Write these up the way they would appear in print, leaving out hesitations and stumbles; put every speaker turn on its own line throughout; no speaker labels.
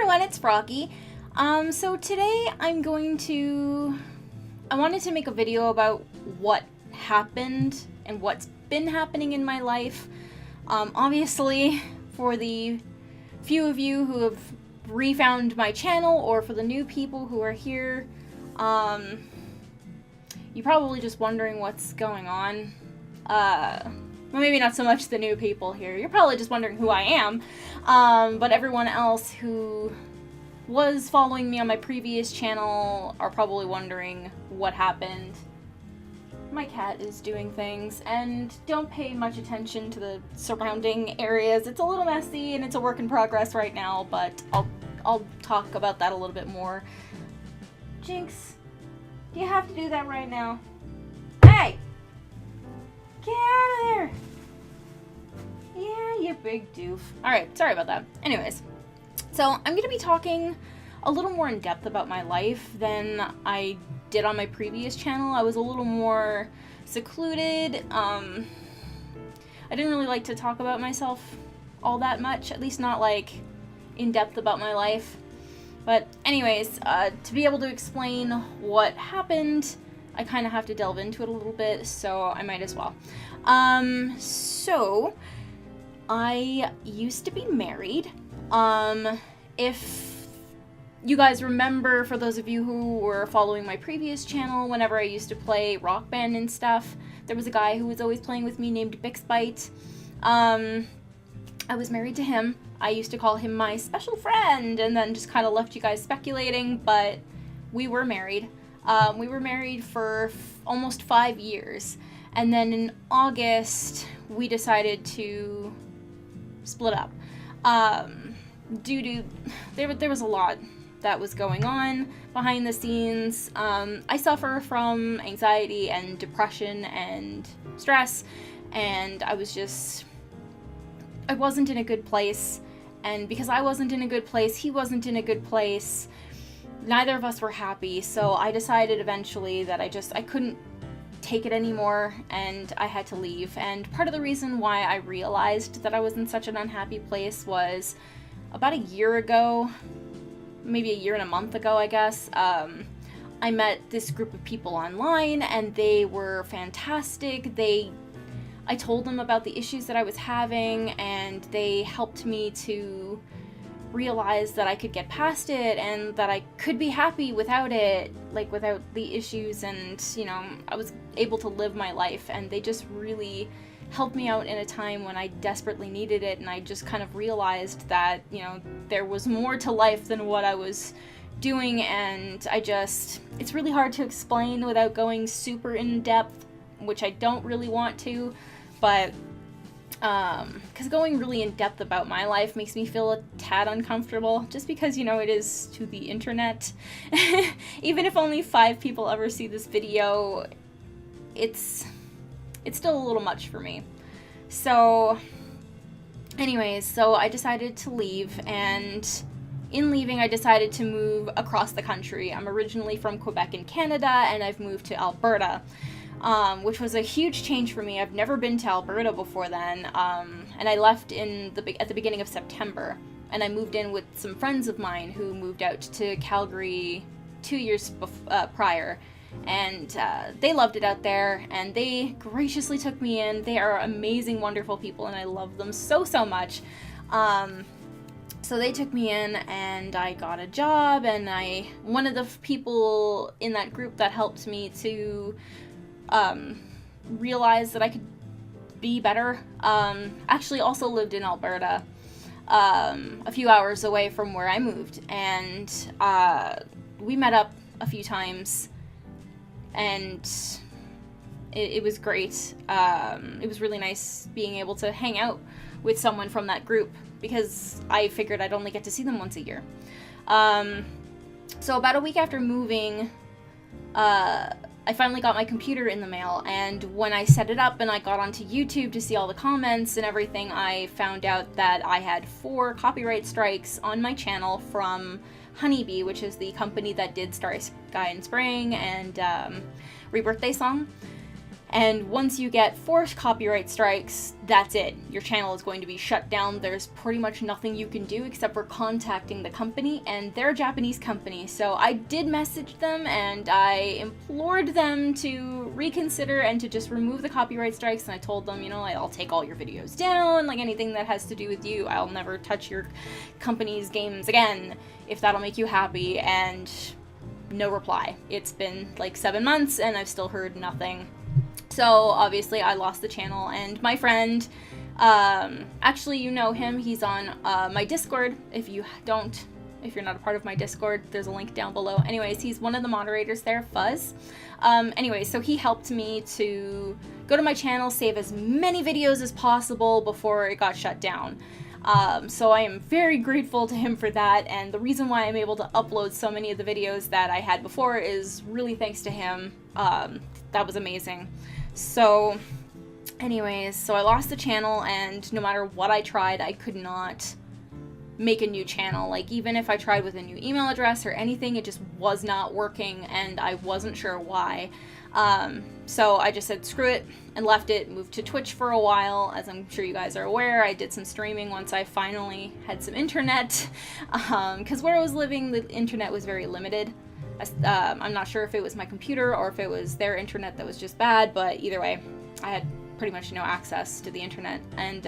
everyone, it's Froggy. So today I wanted to make a video about what happened and what's been happening in my life. Obviously, for the few of you who have refound my channel, or for the new people who are here, you're probably just wondering what's going on. Well, maybe not so much the new people here. You're probably just wondering who I am. But everyone else who was following me on my previous channel are probably wondering what happened. My cat is doing things, and don't pay much attention to the surrounding areas. It's a little messy and it's a work in progress right now, but I'll talk about that a little bit more. Jinx, do you have to do that right now? Hey! Get out of there! Yeah, you big doof. Alright, sorry about that. Anyways, so I'm going to be talking a little more in depth about my life than I did on my previous channel. I was a little more secluded. I didn't really like to talk about myself all that much, at least not like in depth about my life. But anyways, to be able to explain what happened, I kind of have to delve into it a little bit, so I might as well. So I used to be married. If you guys remember, for those of you who were following my previous channel, whenever I used to play Rock Band and stuff, there was a guy who was always playing with me named Bixbite. I was married to him. I used to call him my special friend, and then just kind of left you guys speculating, but we were married. We were married for almost 5 years, and then in August, we decided to split up. There was a lot that was going on behind the scenes. I suffer from anxiety and depression and stress, and I wasn't in a good place, and because I wasn't in a good place, he wasn't in a good place. Neither of us were happy, so I decided eventually that I couldn't take it anymore, and I had to leave. And part of the reason why I realized that I was in such an unhappy place was about a year ago, maybe a year and a month ago, I guess. I met this group of people online, and they were fantastic. I told them about the issues that I was having, and they helped me to realize that I could get past it and that I could be happy without it, like without the issues, and I was able to live my life, and they just really helped me out in a time when I desperately needed it. And I just kind of realized that there was more to life than what I was doing, and it's really hard to explain without going super in depth, which I don't really want to, but because going really in depth about my life makes me feel a tad uncomfortable, just because, it is to the internet. Even if only 5 people ever see this video, it's still a little much for me. So anyways, so I decided to leave, and in leaving, I decided to move across the country. I'm originally from Quebec in Canada, and I've moved to Alberta. Which was a huge change for me. I've never been to Alberta before then, and I left at the beginning of September, and I moved in with some friends of mine who moved out to Calgary 2 years prior, and they loved it out there, and they graciously took me in. They are amazing, wonderful people, and I love them so much. So they took me in, and I got a job, and one of the people in that group that helped me to realized that I could be better, actually also lived in Alberta, a few hours away from where I moved, and we met up a few times, and it was great. It was really nice being able to hang out with someone from that group, because I figured I'd only get to see them once a year. So about a week after moving, I finally got my computer in the mail, and when I set it up and I got onto YouTube to see all the comments and everything, I found out that I had 4 copyright strikes on my channel from Honeybee, which is the company that did Starry Sky and Spring and Rebirthday Song. And once you get 4 copyright strikes, that's it. Your channel is going to be shut down. There's pretty much nothing you can do except for contacting the company, and they're a Japanese company. So I did message them and I implored them to reconsider and to just remove the copyright strikes. And I told them, you know, I'll take all your videos down, like anything that has to do with you. I'll never touch your company's games again if that'll make you happy. And no reply. It's been like 7 months and I've still heard nothing. So obviously I lost the channel, and my friend, actually you know him, he's on my Discord. If you're not a part of my Discord, there's a link down below. Anyways, he's one of the moderators there, Fuzz. Anyway, so he helped me to go to my channel, save as many videos as possible before it got shut down. So I am very grateful to him for that, and the reason why I'm able to upload so many of the videos that I had before is really thanks to him. That was amazing. So anyways, so I lost the channel, and no matter what I tried, I could not make a new channel. Like, even if I tried with a new email address or anything, it just was not working, and I wasn't sure why. So I just said screw it and left it, moved to Twitch for a while. As I'm sure you guys are aware, I did some streaming once I finally had some internet, because where I was living, the internet was very limited. I'm not sure if it was my computer or if it was their internet that was just bad, but either way, I had pretty much no access to the internet. And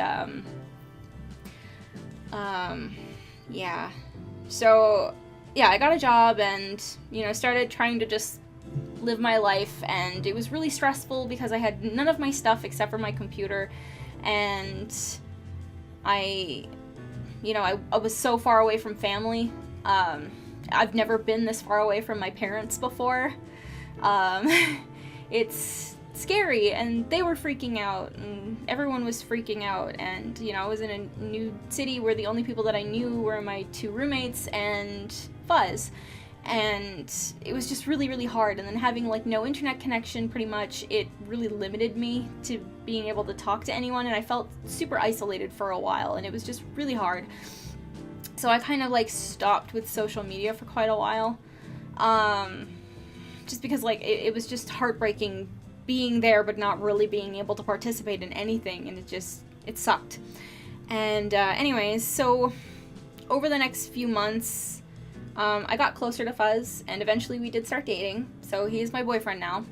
yeah, so yeah, I got a job and, you know, started trying to just live my life, and it was really stressful because I had none of my stuff except for my computer, and I was so far away from family. I've never been this far away from my parents before. It's scary, and they were freaking out, and everyone was freaking out, and, you know, I was in a new city where the only people that I knew were my 2 roommates and Fuzz, and it was just really, really hard. And then having, like, no internet connection, pretty much, it really limited me to being able to talk to anyone, and I felt super isolated for a while, and it was just really hard. So I kind of, like, stopped with social media for quite a while, just because, like, it was just heartbreaking being there but not really being able to participate in anything, and it sucked. And anyways, so over the next few months, I got closer to Fuzz, and eventually we did start dating, so he is my boyfriend now.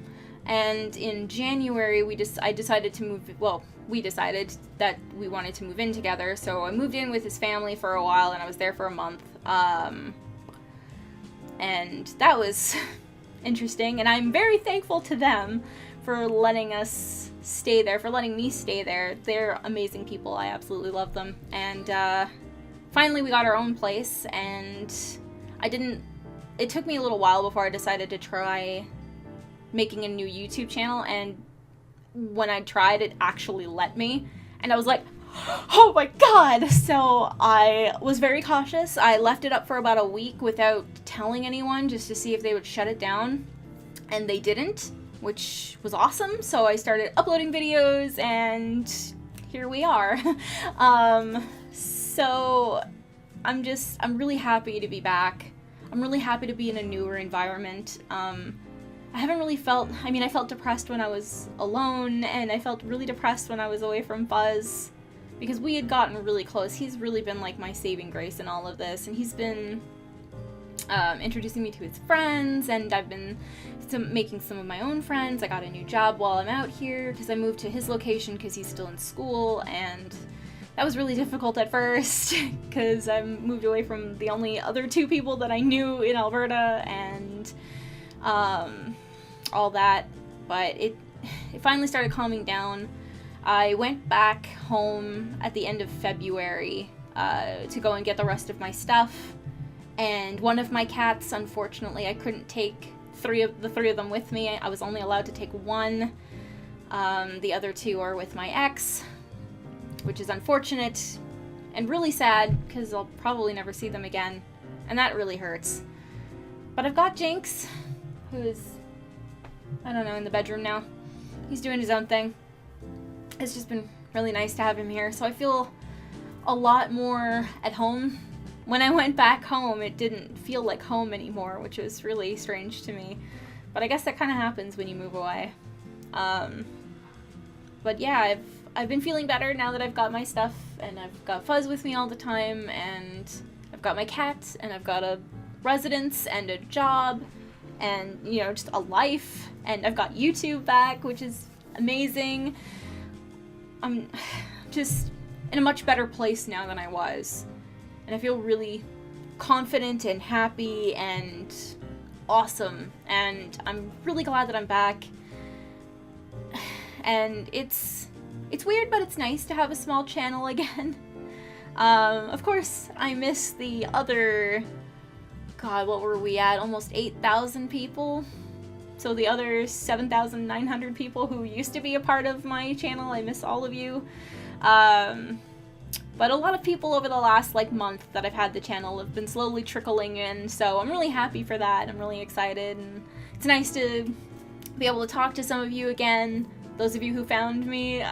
And in January, I decided to move, well, we decided that we wanted to move in together, so I moved in with his family for a while, and I was there for a month, and that was interesting, and I'm very thankful to them for letting us stay there, for letting me stay there. They're amazing people. I absolutely love them. And finally we got our own place, and it took me a little while before I decided to try making a new YouTube channel, and when I tried, it actually let me, and I was like, oh my god! So I was very cautious. I left it up for about a week without telling anyone, just to see if they would shut it down, and they didn't, which was awesome. So I started uploading videos, and here we are. So I'm really happy to be back. I'm really happy to be in a newer environment. I haven't really felt, I felt depressed when I was alone, and I felt really depressed when I was away from Fuzz, because we had gotten really close. He's really been like my saving grace in all of this, and he's been introducing me to his friends, and I've been making some of my own friends. I got a new job while I'm out here, because I moved to his location because he's still in school, and that was really difficult at first, because I moved away from the only other 2 people that I knew in Alberta, and all that, but it finally started calming down. I went back home at the end of February to go and get the rest of my stuff, and one of my cats, unfortunately, I couldn't take the three of them with me. I was only allowed to take 1. The other 2 are with my ex, which is unfortunate and really sad, because I'll probably never see them again, and that really hurts. But I've got Jinx, who is, I don't know, in the bedroom now. He's doing his own thing. It's just been really nice to have him here, so I feel a lot more at home. When I went back home, it didn't feel like home anymore, which was really strange to me. But I guess that kind of happens when you move away. But yeah, I've been feeling better now that I've got my stuff, and I've got Fuzz with me all the time, and I've got my cat, and I've got a residence and a job, and, you know, just a life, and I've got YouTube back, which is amazing. I'm just in a much better place now than I was, and I feel really confident and happy and awesome, and I'm really glad that I'm back. And it's weird, but it's nice to have a small channel again. Of course, I miss the other, God, what were we at? Almost 8,000 people? So the other 7,900 people who used to be a part of my channel, I miss all of you. But a lot of people over the last, like, month that I've had the channel have been slowly trickling in, so I'm really happy for that. I'm really excited, and it's nice to be able to talk to some of you again. Those of you who found me,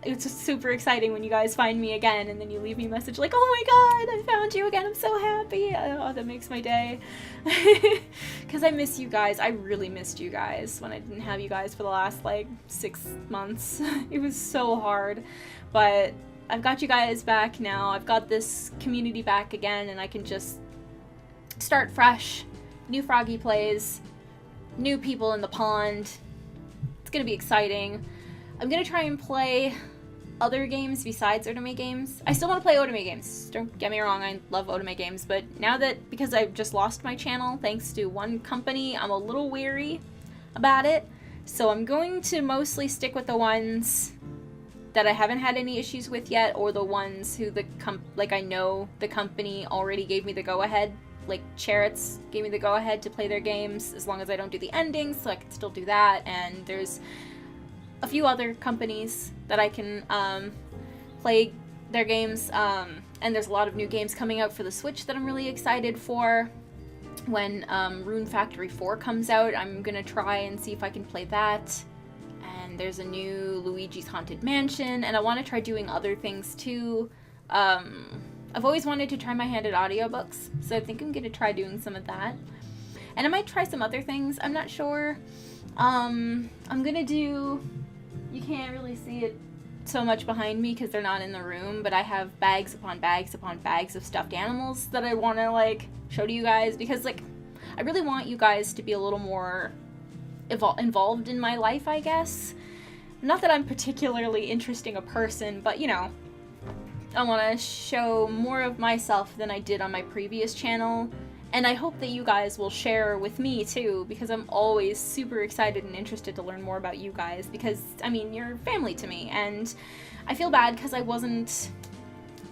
it's just super exciting when you guys find me again and then you leave me a message like, oh my god, I found you again, I'm so happy. Oh, that makes my day. Because I miss you guys. I really missed you guys when I didn't have you guys for the last, like, 6 months. It was so hard. But I've got you guys back now. I've got this community back again, and I can just start fresh. New Froggy plays, new people in the pond. It's gonna be exciting. I'm gonna try and play other games besides Otome games. I still want to play Otome games. Don't get me wrong, I love Otome games, but now that, because I've just lost my channel thanks to one company, I'm a little weary about it. So I'm going to mostly stick with the ones that I haven't had any issues with yet, or the ones who I know the company already gave me the go-ahead. Like, Chariots gave me the go-ahead to play their games as long as I don't do the endings, so I can still do that. And there's a few other companies that I can play their games, and there's a lot of new games coming out for the Switch that I'm really excited for. When Rune Factory 4 comes out, I'm gonna try and see if I can play that. And there's a new Luigi's Haunted Mansion, and I want to try doing other things too. I've always wanted to try my hand at audiobooks, so I think I'm going to try doing some of that. And I might try some other things, I'm not sure. I'm going to do... You can't really see it so much behind me because they're not in the room, but I have bags upon bags upon bags of stuffed animals that I want to, like, show to you guys, because, like, I really want you guys to be a little more involved in my life, I guess. Not that I'm particularly interesting a person, but, you know, I want to show more of myself than I did on my previous channel, and I hope that you guys will share with me too, because I'm always super excited and interested to learn more about you guys, because, I mean, you're family to me, and I feel bad because I wasn't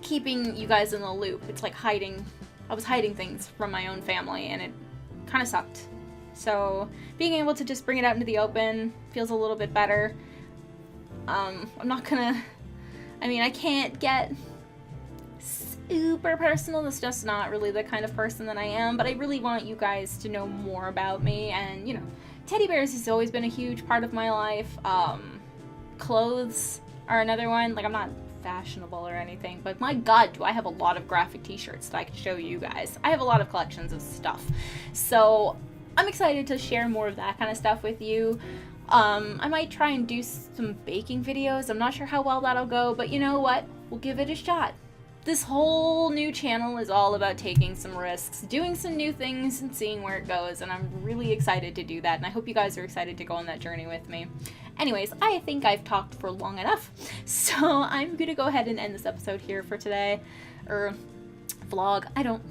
keeping you guys in the loop. It's like I was hiding things from my own family, and it kind of sucked. So being able to just bring it out into the open feels a little bit better. I'm not gonna... I mean, I can't get super personal. That's just not really the kind of person that I am, but I really want you guys to know more about me. And, you know, teddy bears has always been a huge part of my life. Clothes are another one. Like, I'm not fashionable or anything, but my god, do I have a lot of graphic t-shirts that I can show you guys. I have a lot of collections of stuff. So I'm excited to share more of that kind of stuff with you. I might try and do some baking videos. I'm not sure how well that'll go, but you know what? We'll give it a shot. This whole new channel is all about taking some risks, doing some new things, and seeing where it goes, and I'm really excited to do that, and I hope you guys are excited to go on that journey with me. Anyways, I think I've talked for long enough, so I'm gonna go ahead and end this episode here for today, or vlog. I don't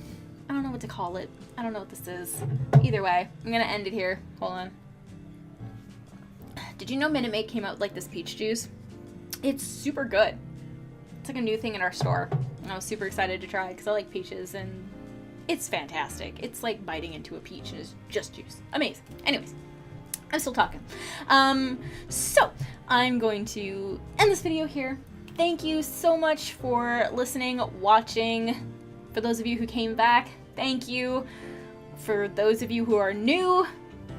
know what to call it. I don't know what this is. Either way, I'm gonna end it here. Hold on. Did you know Minute Maid came out with, like, this peach juice? It's super good. It's like a new thing in our store, and I was super excited to try because I like peaches, and it's fantastic. It's like biting into a peach and it's just juice. Amazing. Anyways, I'm still talking. So I'm going to end this video here. Thank you so much for listening, watching. For those of you who came back, thank you. For those of you who are new,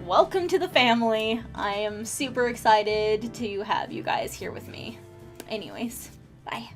welcome to the family. I am super excited to have you guys here with me. Anyways, bye.